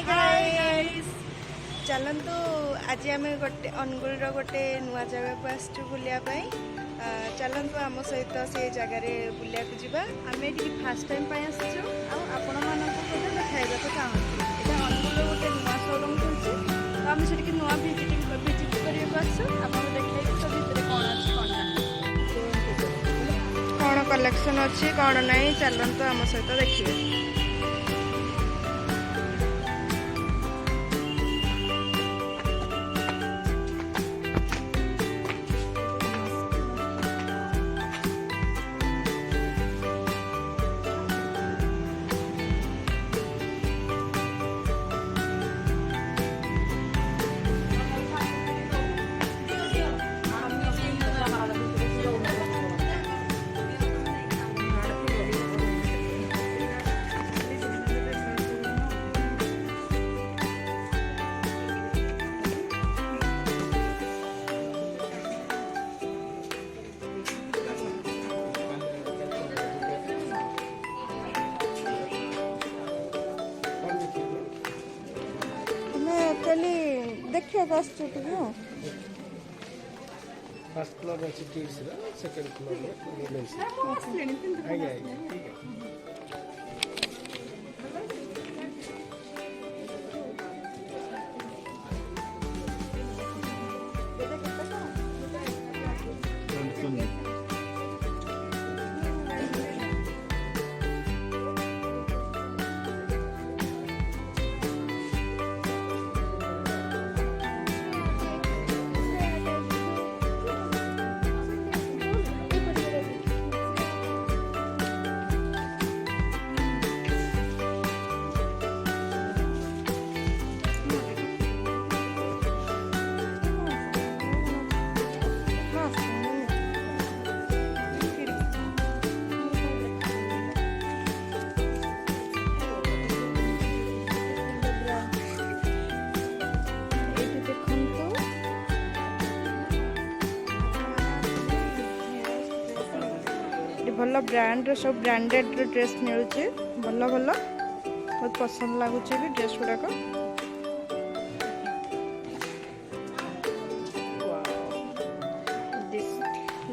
Guys चलतु आज आम गोटे अनुगुल गोटे नुआ जगह को आसचु बुलिया चलतु आम सहित से जगार बुलिया जावा आम ये फास्ट टाइम आसचु आपण मानक देखाइबा चाहूँ यहाँ अनुगुल गोटे नुआ शोरूम खुलছে तो आम से नुआ भिजिट करने आपको देखिए तो भितर कौन अच्छी कौन कलेक्शन अच्छी कौन ना चलतु आम सहित देखिए। देखिए फर्स्ट फ्लोर अच्छी किड्स सेकंड फ्लोर में वुमेन्स आगे ठीक है। भल ब्रांड सब ब्रांडेड ड्रेस मिलूँ भल भल बहुत पसंद लगुच भी ड्रेस गुड़ाक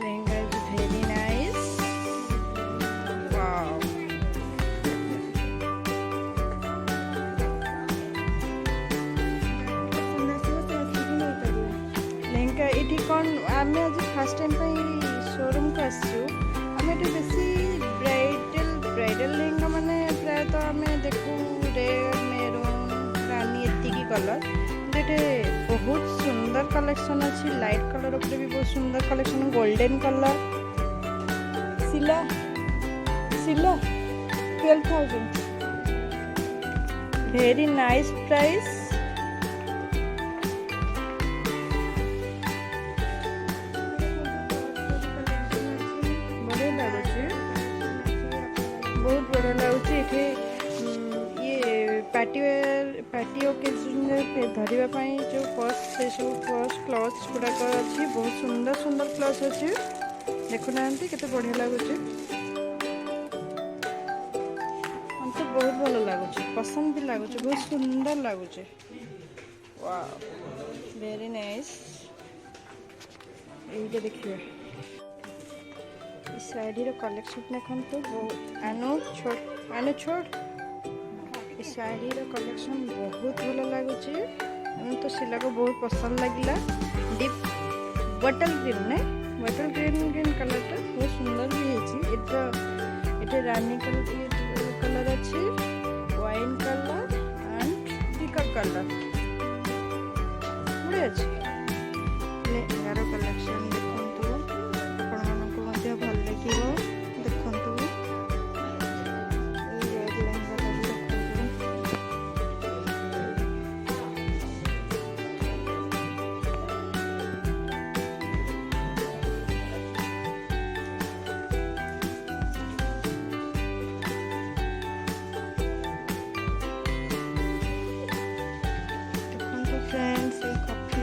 lehenga is very nice. Lehenga ये कौन आम आज फास्ट टाइम शोरूम को आसचु बेसी ब्राइडल लेहंगा माने प्राय तो आम देखू रेड मेरून रानी एतिकी कलर ये बहुत सुंदर कलेक्शन अच्छी लाइट कलर उपरे भी बहुत सुंदर कलेक्शन गोल्डन कलर सिला सिला 12,000 वेरी नाइस प्राइस। बहुत बढ़िया लगुच ये पार्टी ओकेजन धरवाई जो पर्स से सब पर्स क्लथ्स गुड़ाक अच्छी बहुत सुंदर सुंदर क्लथ्स अच्छी देखुना केते बढ़िया लगुच तो बहुत भल लगुच पसंद भी लगुच बहुत सुंदर लगुच वेरी नाइस। ये देखिए साड़ी कलेक्शन देखते बहुत आनु छोट साड़ी कलेक्शन बहुत भल लगुच तो सिला को बहुत पसंद लगिला डीप बटल ग्रीन ने बटल ग्रीन कलर टा बहुत सुंदर भी है रानी कलर अच्छी wine colour and pickup colour बढ़िया अच्छी लेहंगार कलेक्शन भल लगे देखु friends coffee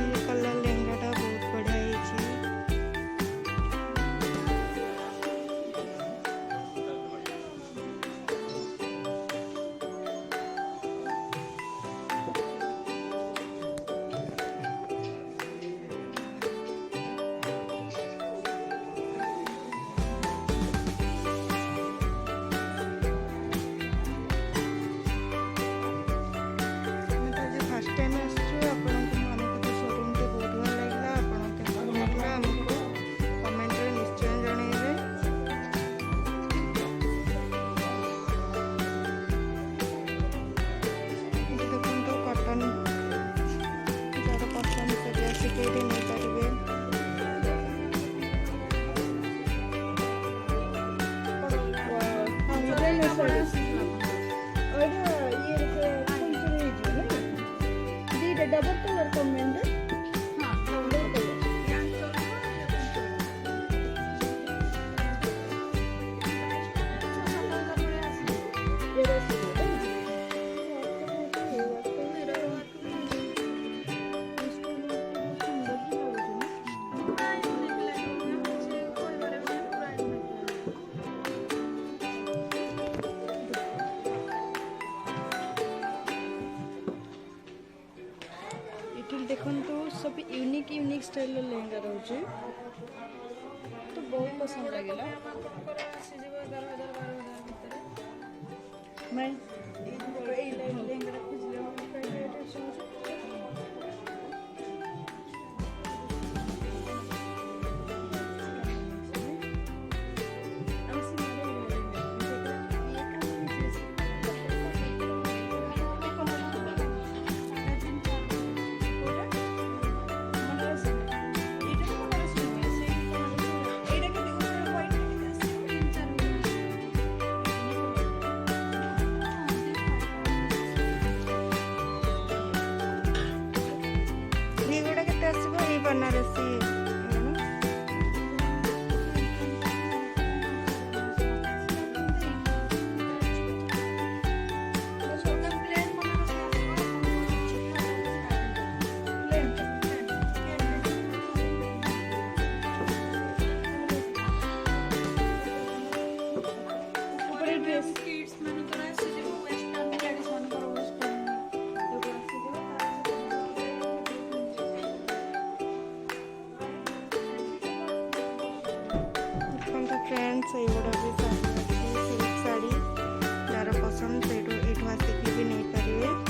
flavour colour comment देखो सब यूनिक यूनिक स्टाइल लेहेंगा रोचे तो बहुत पसंद लगेगा मैं लेहेंगा बनारसी फ्रेंड्स एगुड़ा भी सिल्क शाढ़ी यार पसंद से आसिक भी नहीं पारे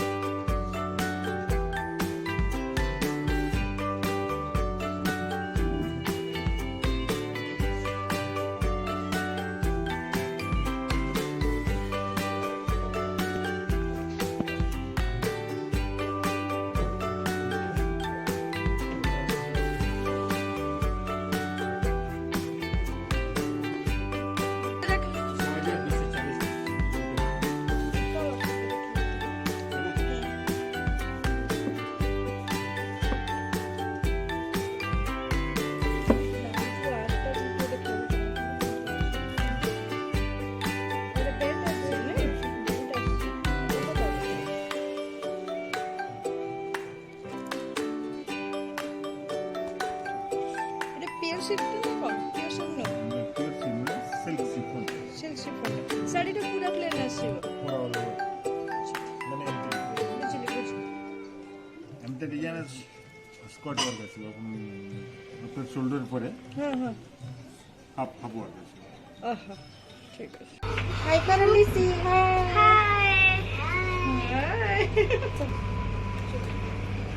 शाड़ी पूरा प्लेन एमते डिजाइन स्कर्ट वर्क आसो शोल्डर पर हाफ हाफ वर्क आसो ठीक है हाय करली सी हाय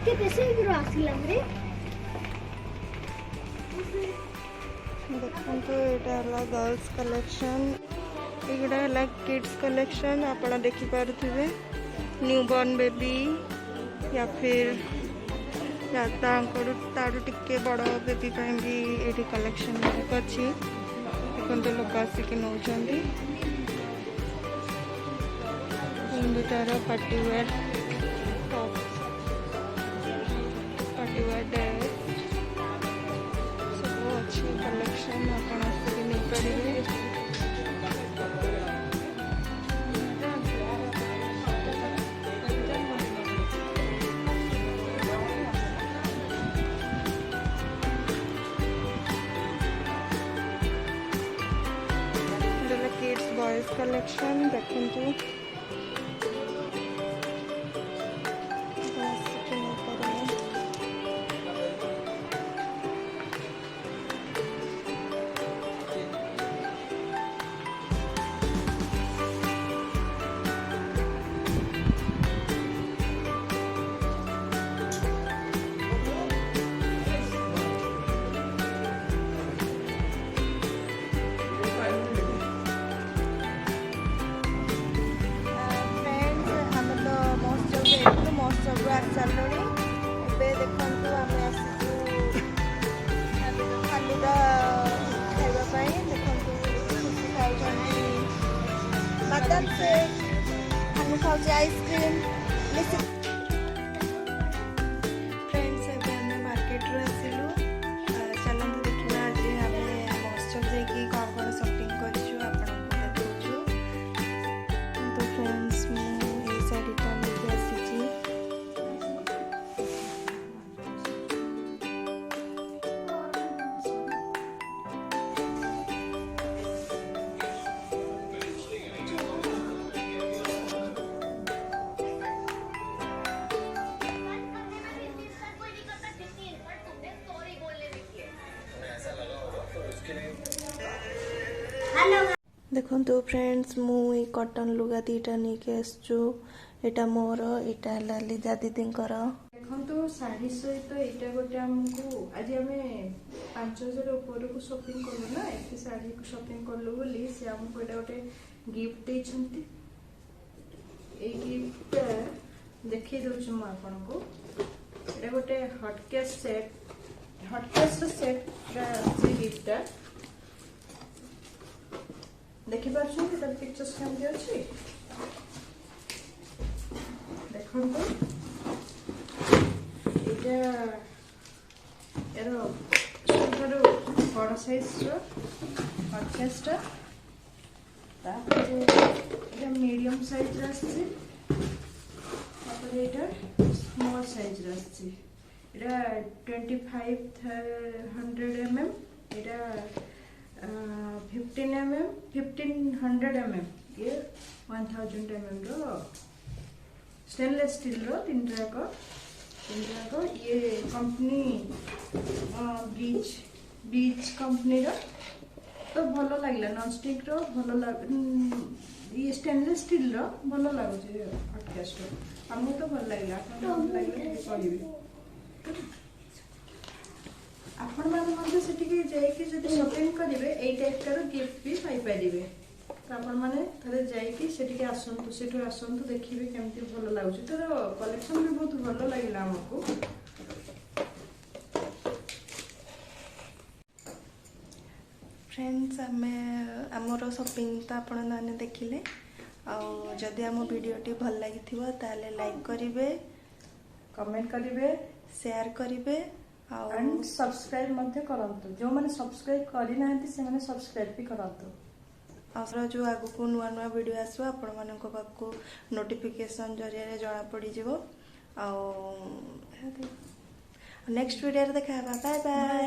के पैसे गुरु आसिला रे देखो तो एटा हला गर्ल्स कलेक्शन एगुड़ा है किड्स कलेक्शन आप देखी पारे न्यूबॉर्न बेबी या फिर तार टिके बड़ बेबी भी ये कलेक्शन अच्छी देखते लोक आसिक नौ तार पार्टीवेयर टॉप पार्टीवेयर ड्रेस सब अच्छी कलेक्शन आप नहीं पारे बॉयज कलेक्शन देखते आइसक्रीम देखो फ्रेंड्स मुई कॉटन लुगा दीटा नहीं आसचु एटा मोर एटा हला लिजा दीदींकर देखो शाढ़ी सहित एटा गोटे आमको आज आम 5000 ऊपर को शॉपिंग कलु ना एत शाढ़ी को शॉपिंग कलु बोली से आमको एटा गोटे गिफ्ट देछंती ए गिफ्ट देखि दउछु म आपन को एटा गोटे हॉटकेस सेट से गिफ्ट देखि पाछन तर पिक्चर्स केमती अछि देखंतु एटा एरो छोटो बड़ साइज रो हॉटकेसटा तापर एटा मीडियम साइज रास्सी तापर एटा स्मॉल साइज रास्सी एटा 2500 mm एटा 1500 mm ये 1000 mm रो स्टेनलेस स्टील रो तीन ट्रैक ये कंपनी बीच कंपनी रो तो भलो लागला नॉन स्टिक रो भलो लाग ये स्टेनलेस स्टील रो भलो लागो जे हॉटकेस रो हमहु तो भलो लागला आपन लागला कहबे आपण माने मते सेटिके जाय कि जदि शॉपिंग करिवे एई टाइप कर गिफ्ट भी पाई परिबे तो आपण माने थरे जाय कि सेटिके आसंतु सेटु आसंतु देखिबे केमती भलो लागुची तो कलेक्शन भी बहुत भलो लागला हमको फ्रेंड्स आमर शॉपिंग तो आपण माने देखिले आ जदि आम वीडियोटी भल लागिथिबो ताले लाइक करिवे कमेंट करिवे शेयर करिवे एंड सब्सक्राइब मध्य करंतु जो माने सब्सक्राइब करि नाहंती से माने सब्सक्राइब भी करंतु आसरा जो आगु को नुआ नुआ वीडियो आसो आपण मानको पाको नोटिफिकेशन जरिया रे जणा पड़ी जिवो आ नेक्स्ट वीडियो रे देखा बाय बाय।